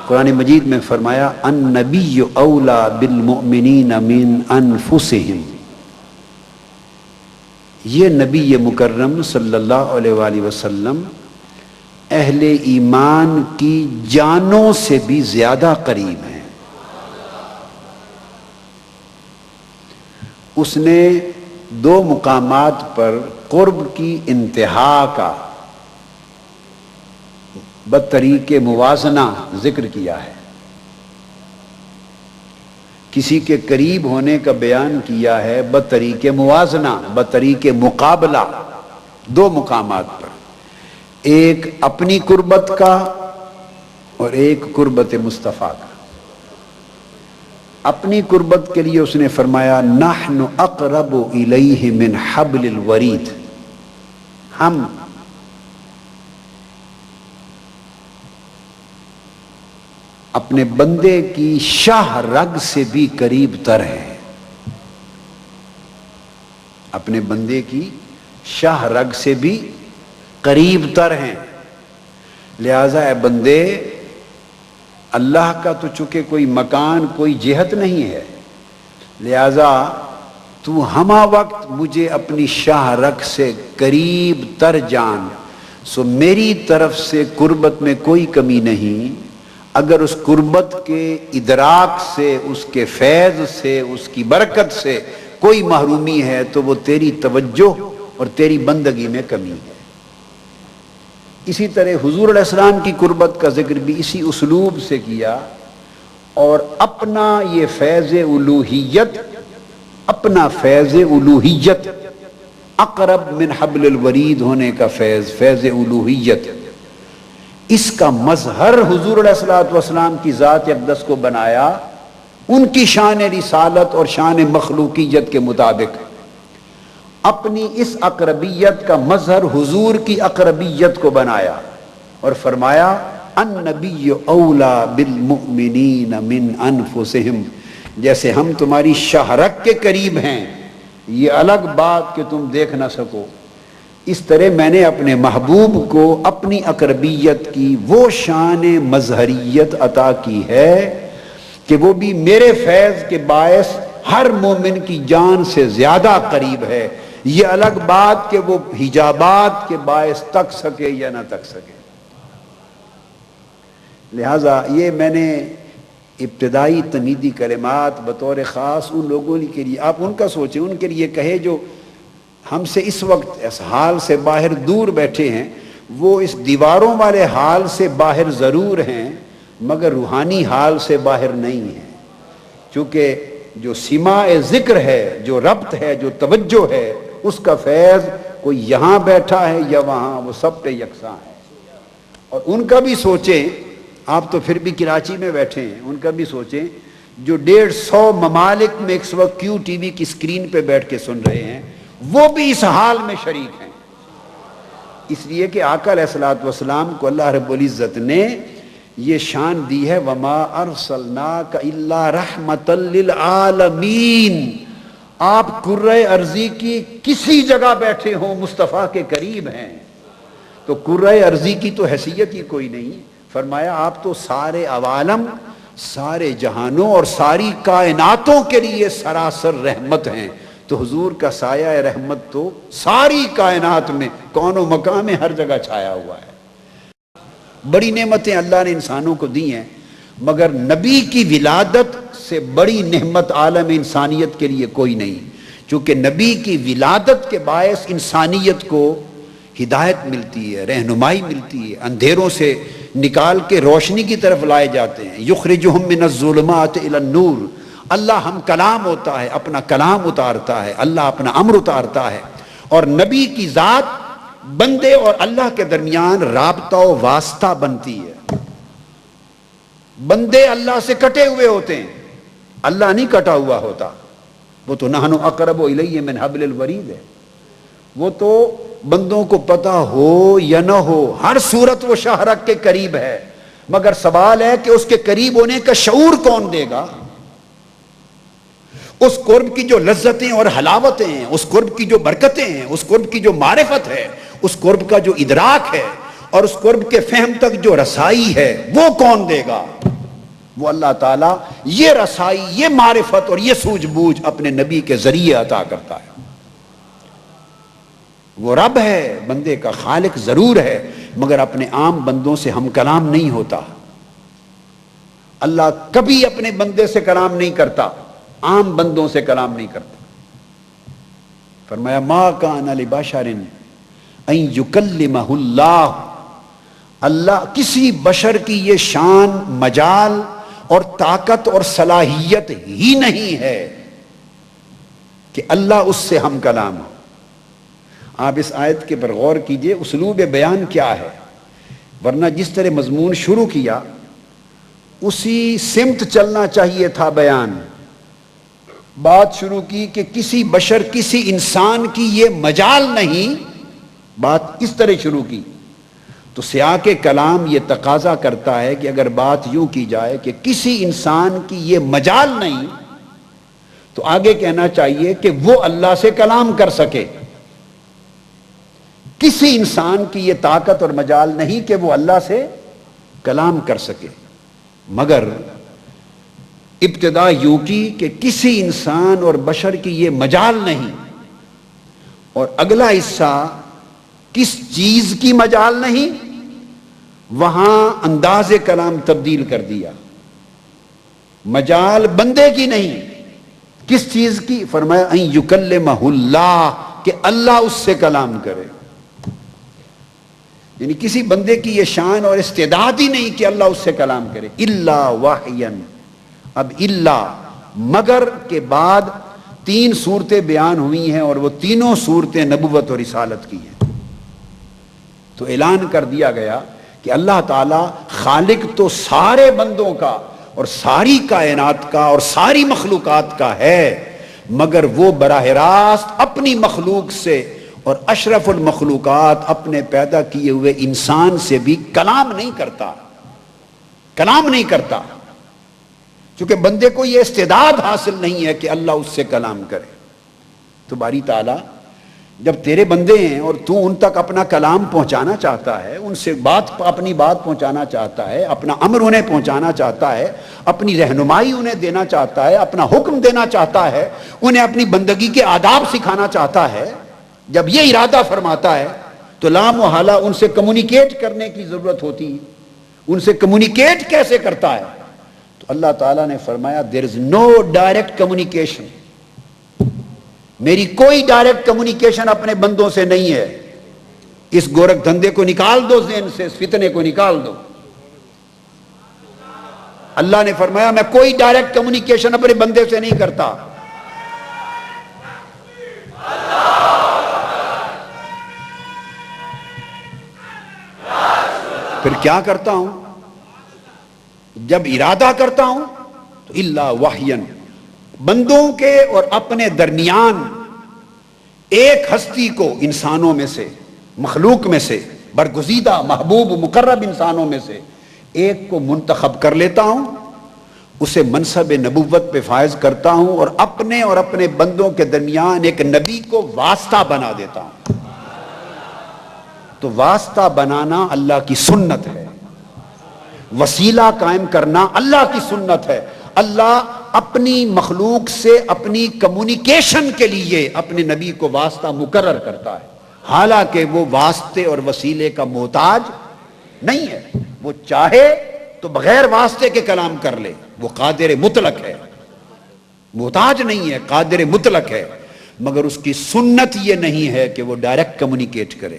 قرآن مجید میں فرمایا النبی اولا بالمؤمنین من انفسہم، یہ نبی مکرم صلی اللہ علیہ وآلہ وسلم اہل ایمان کی جانوں سے بھی زیادہ قریب ہیں۔ اس نے دو مقامات پر قرب کی انتہا کا بطریق موازنہ ذکر کیا ہے، کسی کے قریب ہونے کا بیان کیا ہے بطریق موازنہ، بطریق مقابلہ، دو مقامات پر، ایک اپنی قربت کا اور ایک قربت مصطفیٰ کا۔ اپنی قربت کے لیے اس نے فرمایا نحن اقرب الیہ من حبل الورید، ہم اپنے بندے کی شاہ رگ سے بھی قریب تر ہیں، اپنے بندے کی شاہ رگ سے بھی قریب تر ہیں۔ لہذا اے بندے، اللہ کا تو چونکہ کوئی مکان کوئی جہت نہیں ہے، لہذا تو ہمہ وقت مجھے اپنی شاہ رگ سے قریب تر جان، سو میری طرف سے قربت میں کوئی کمی نہیں۔ اگر اس قربت کے ادراک سے، اس کے فیض سے، اس کی برکت سے کوئی محرومی ہے تو وہ تیری توجہ اور تیری بندگی میں کمی ہے۔ اسی طرح حضور علیہ السلام کی قربت کا ذکر بھی اسی اسلوب سے کیا، اور اپنا یہ فیض الوہیت، اپنا فیض الوہیت، اقرب من حبل الورید ہونے کا فیض، فیض الوہیت، اس کا مظہر حضور علیہ السلام کی ذات اقدس کو بنایا ان کی شان رسالت اور شان مخلوقیت کے مطابق۔ اپنی اس اقربیت کا مظہر حضور کی اقربیت کو بنایا اور فرمایا النبی اولا بالمؤمنین من انفسہم، جیسے ہم تمہاری شاہ رگ کے قریب ہیں، یہ الگ بات کہ تم دیکھ نہ سکو، اس طرح میں نے اپنے محبوب کو اپنی اقربیت کی وہ شان مظہریت عطا کی ہے کہ وہ بھی میرے فیض کے باعث ہر مومن کی جان سے زیادہ قریب ہے، یہ الگ بات کہ وہ حجابات کے باعث تک سکے یا نہ تک سکے۔ لہٰذا یہ میں نے ابتدائی تمہیدی کلمات بطور خاص ان لوگوں کے لیے، آپ ان کا سوچیں، ان کے لیے کہے جو ہم سے اس وقت اس حال سے باہر دور بیٹھے ہیں، وہ اس دیواروں والے حال سے باہر ضرور ہیں مگر روحانی حال سے باہر نہیں ہیں، چونکہ جو سماع ذکر ہے، جو ربط ہے، جو توجہ ہے، اس کا فیض کوئی یہاں بیٹھا ہے یا وہاں، وہ سب پہ یکساں ہے۔ اور ان کا بھی سوچیں، آپ تو پھر بھی کراچی میں بیٹھے ہیں، ان کا بھی سوچیں جو 150 ممالک میں اس وقت کیو ٹی وی کی اسکرین پہ بیٹھ کے سن رہے ہیں، وہ بھی اس حال میں شریک ہیں، اس لیے کہ آقا علیہ الصلوۃ والسلام کو اللہ رب العزت نے یہ شان دی ہے وما ارسلناک الا رحمۃ للعالمین، آپ کرۂ ارضی کی کسی جگہ بیٹھے ہوں مصطفیٰ کے قریب ہیں، تو کرۂ ارضی کی تو حیثیت ہی کوئی نہیں، فرمایا آپ تو سارے عوالم، سارے جہانوں اور ساری کائناتوں کے لیے سراسر رحمت ہیں، تو حضور کا سایہ رحمت تو ساری کائنات میں کون و مکان میں ہر جگہ چھایا ہوا ہے۔ بڑی نعمتیں اللہ نے انسانوں کو دی ہیں، مگر نبی کی ولادت سے بڑی نعمت عالم انسانیت کے لیے کوئی نہیں، چونکہ نبی کی ولادت کے باعث انسانیت کو ہدایت ملتی ہے، رہنمائی ملتی ہے، اندھیروں سے نکال کے روشنی کی طرف لائے جاتے ہیں، یخرجہم من الظلمات الی النور، اللہ ہم کلام ہوتا ہے، اپنا کلام اتارتا ہے، اللہ اپنا امر اتارتا ہے، اور نبی کی ذات بندے اور اللہ کے درمیان رابطہ و واسطہ بنتی ہے۔ بندے اللہ سے کٹے ہوئے ہوتے ہیں، اللہ نہیں کٹا ہوا ہوتا، وہ تو نحن اقرب الیہ من حبل الورید ہے، وہ تو بندوں کو پتہ ہو یا نہ ہو ہر صورت وہ شاہ رگ کے قریب ہے، مگر سوال ہے کہ اس کے قریب ہونے کا شعور کون دے گا؟ اس قرب کی جو لذتیں اور حلاوتیں ہیں، اس قرب کی جو برکتیں ہیں، اس قرب کی جو معرفت ہے، اس قرب کا جو ادراک ہے اور اس قرب کے فہم تک جو رسائی ہے، وہ کون دے گا؟ وہ اللہ تعالیٰ یہ رسائی، یہ معرفت اور یہ سوجھ بوجھ اپنے نبی کے ذریعے عطا کرتا ہے۔ وہ رب ہے، بندے کا خالق ضرور ہے، مگر اپنے عام بندوں سے ہم کلام نہیں ہوتا۔ اللہ کبھی اپنے بندے سے کلام نہیں کرتا، عام بندوں سے کلام نہیں کرتا۔ فرمایا ما کان لبشر ان یکلمہ اللہ، اللہ کسی بشر کی یہ شان، مجال اور طاقت اور صلاحیت ہی نہیں ہے کہ اللہ اس سے ہم کلام ہو۔ آپ اس آیت کے پر غور کیجئے، اسلوب بیان کیا ہے، ورنہ جس طرح مضمون شروع کیا اسی سمت چلنا چاہیے تھا بیان۔ بات شروع کی کہ کسی بشر، کسی انسان کی یہ مجال نہیں، بات کس طرح شروع کی؟ تو سیاق کلام یہ تقاضا کرتا ہے کہ اگر بات یوں کی جائے کہ کسی انسان کی یہ مجال نہیں، تو آگے کہنا چاہیے کہ وہ اللہ سے کلام کر سکے۔ کسی انسان کی یہ طاقت اور مجال نہیں کہ وہ اللہ سے کلام کر سکے، مگر ابتدا یوں کی کہ کسی انسان اور بشر کی یہ مجال نہیں، اور اگلا حصہ کس چیز کی مجال نہیں، وہاں انداز کلام تبدیل کر دیا۔ مجال بندے کی نہیں، کس چیز کی؟ فرمایا ان یکلمہ اللہ، کہ اللہ اس سے کلام کرے۔ یعنی کسی بندے کی یہ شان اور استعداد ہی نہیں کہ اللہ اس سے کلام کرے۔ الا وحیا، اب الا مگر کے بعد 3 صورتیں بیان ہوئی ہیں، اور وہ تینوں صورتیں نبوت اور رسالت کی ہیں۔ تو اعلان کر دیا گیا کہ اللہ تعالیٰ خالق تو سارے بندوں کا اور ساری کائنات کا اور ساری مخلوقات کا ہے، مگر وہ براہ راست اپنی مخلوق سے اور اشرف المخلوقات اپنے پیدا کیے ہوئے انسان سے بھی کلام نہیں کرتا، کلام نہیں کرتا، چونکہ بندے کو یہ استعداد حاصل نہیں ہے کہ اللہ اس سے کلام کرے۔ تو باری تعالیٰ جب تیرے بندے ہیں اور تو ان تک اپنا کلام پہنچانا چاہتا ہے، ان سے اپنی بات پہنچانا چاہتا ہے، اپنا امر انہیں پہنچانا چاہتا ہے، اپنی رہنمائی انہیں دینا چاہتا ہے، اپنا حکم دینا چاہتا ہے، انہیں اپنی بندگی کے آداب سکھانا چاہتا ہے، جب یہ ارادہ فرماتا ہے تو لا محالہ ان سے کمیونیکیٹ کرنے کی ضرورت ہوتی ہے۔ ان سے کمیونیکیٹ کیسے کرتا ہے؟ تو اللہ تعالیٰ نے فرمایا there is no direct communication، میری کوئی ڈائریکٹ کمیونیکیشن اپنے بندوں سے نہیں ہے۔ اس گورکھ دھندے کو نکال دو ذہن سے، اس فتنے کو نکال دو۔ اللہ نے فرمایا میں کوئی ڈائریکٹ کمیونیکیشن اپنے بندے سے نہیں کرتا۔ پھر کیا کرتا ہوں؟ جب ارادہ کرتا ہوں تو الا وحین، بندوں کے اور اپنے درمیان ایک ہستی کو انسانوں میں سے، مخلوق میں سے، برگزیدہ محبوب مقرب انسانوں میں سے ایک کو منتخب کر لیتا ہوں، اسے منصب نبوت پہ فائز کرتا ہوں، اور اپنے بندوں کے درمیان ایک نبی کو واسطہ بنا دیتا ہوں۔ تو واسطہ بنانا اللہ کی سنت ہے، وسیلہ قائم کرنا اللہ کی سنت ہے۔ اللہ اپنی مخلوق سے اپنی کمیونیکیشن کے لیے اپنے نبی کو واسطہ مقرر کرتا ہے، حالانکہ وہ واسطے اور وسیلے کا محتاج نہیں ہے۔ وہ چاہے تو بغیر واسطے کے کلام کر لے، وہ قادر مطلق ہے، محتاج نہیں ہے، قادر مطلق ہے، مگر اس کی سنت یہ نہیں ہے کہ وہ ڈائریکٹ کمیونیکیٹ کرے۔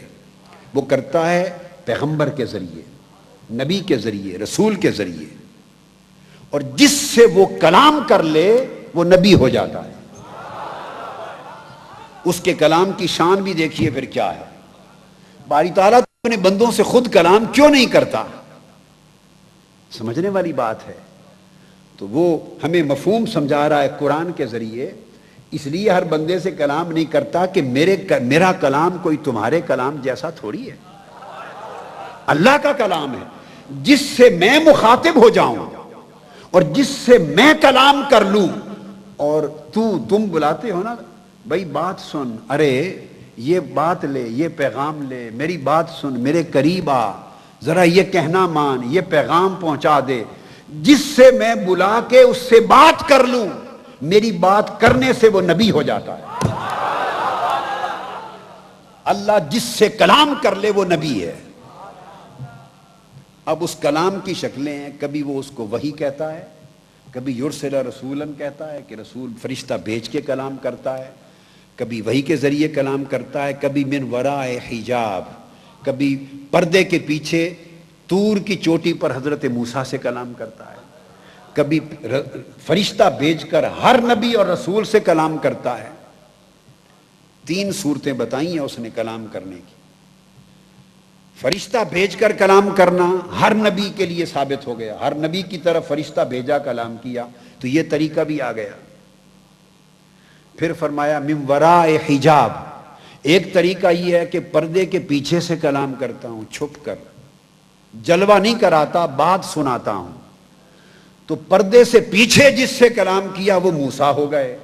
وہ کرتا ہے پیغمبر کے ذریعے، نبی کے ذریعے، رسول کے ذریعے، اور جس سے وہ کلام کر لے وہ نبی ہو جاتا ہے۔ اس کے کلام کی شان بھی دیکھیے پھر کیا ہے۔ باری تعالیٰ اپنے بندوں سے خود کلام کیوں نہیں کرتا؟ سمجھنے والی بات ہے۔ تو وہ ہمیں مفہوم سمجھا رہا ہے قرآن کے ذریعے، اس لیے ہر بندے سے کلام نہیں کرتا کہ میرا کلام کوئی تمہارے کلام جیسا تھوڑی ہے، اللہ کا کلام ہے، جس سے میں مخاطب ہو جاؤں اور جس سے میں کلام کر لوں۔ اور تم بلاتے ہو نا بھائی بات سن، ارے یہ بات لے، یہ پیغام لے، میری بات سن، میرے قریب آ، ذرا یہ کہنا مان، یہ پیغام پہنچا دے۔ جس سے میں بلا کے اس سے بات کر لوں، میری بات کرنے سے وہ نبی ہو جاتا ہے۔ اللہ جس سے کلام کر لے وہ نبی ہے۔ اب اس کلام کی شکلیں ہیں، کبھی وہ اس کو وحی کہتا ہے، کبھی یرسل رسولاً کہتا ہے کہ رسول فرشتہ بھیج کے کلام کرتا ہے، کبھی وحی کے ذریعے کلام کرتا ہے، کبھی من وراء حجاب، کبھی پردے کے پیچھے طور کی چوٹی پر حضرت موسیٰ سے کلام کرتا ہے، کبھی فرشتہ بھیج کر ہر نبی اور رسول سے کلام کرتا ہے۔ 3 صورتیں بتائی ہیں اس نے کلام کرنے کی۔ فرشتہ بھیج کر کلام کرنا ہر نبی کے لیے ثابت ہو گیا، ہر نبی کی طرف فرشتہ بھیجا کلام کیا، تو یہ طریقہ بھی آ گیا۔ پھر فرمایا من وراء حجاب، ایک طریقہ یہ ہے کہ پردے کے پیچھے سے کلام کرتا ہوں، چھپ کر، جلوہ نہیں کراتا، بات سناتا ہوں۔ تو پردے سے پیچھے جس سے کلام کیا وہ موسیٰ ہو گئے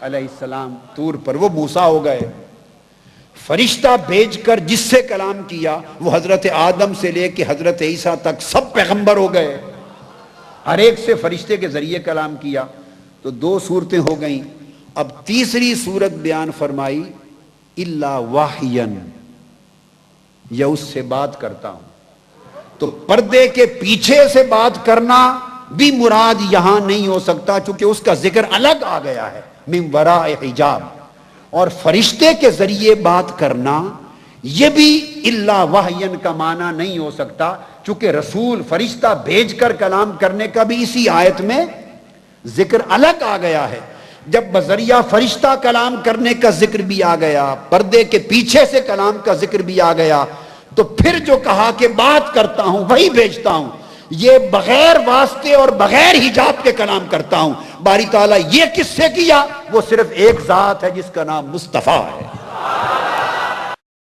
علیہ السلام، طور پر وہ موسیٰ ہو گئے۔ فرشتہ بھیج کر جس سے کلام کیا وہ حضرت آدم سے لے کے حضرت عیسیٰ تک سب پیغمبر ہو گئے، ہر ایک سے فرشتے کے ذریعے کلام کیا۔ تو 2 صورتیں ہو گئیں۔ اب تیسری صورت بیان فرمائی، الا وحیًا، یا اس سے بات کرتا ہوں۔ تو پردے کے پیچھے سے بات کرنا بھی مراد یہاں نہیں ہو سکتا، چونکہ اس کا ذکر الگ آ گیا ہے من وراء حجاب، اور فرشتے کے ذریعے بات کرنا یہ بھی الا وحیًا کا معنی نہیں ہو سکتا، چونکہ رسول فرشتہ بھیج کر کلام کرنے کا بھی اسی آیت میں ذکر الگ آ گیا ہے۔ جب بذریعہ فرشتہ کلام کرنے کا ذکر بھی آ گیا، پردے کے پیچھے سے کلام کا ذکر بھی آ گیا، تو پھر جو کہا کہ بات کرتا ہوں وہی بھیجتا ہوں، یہ بغیر واسطے اور بغیر حجاب کے کلام کرتا ہوں۔ باری تعالیٰ یہ کس سے کیا؟ وہ صرف ایک ذات ہے جس کا نام مصطفیٰ ہے۔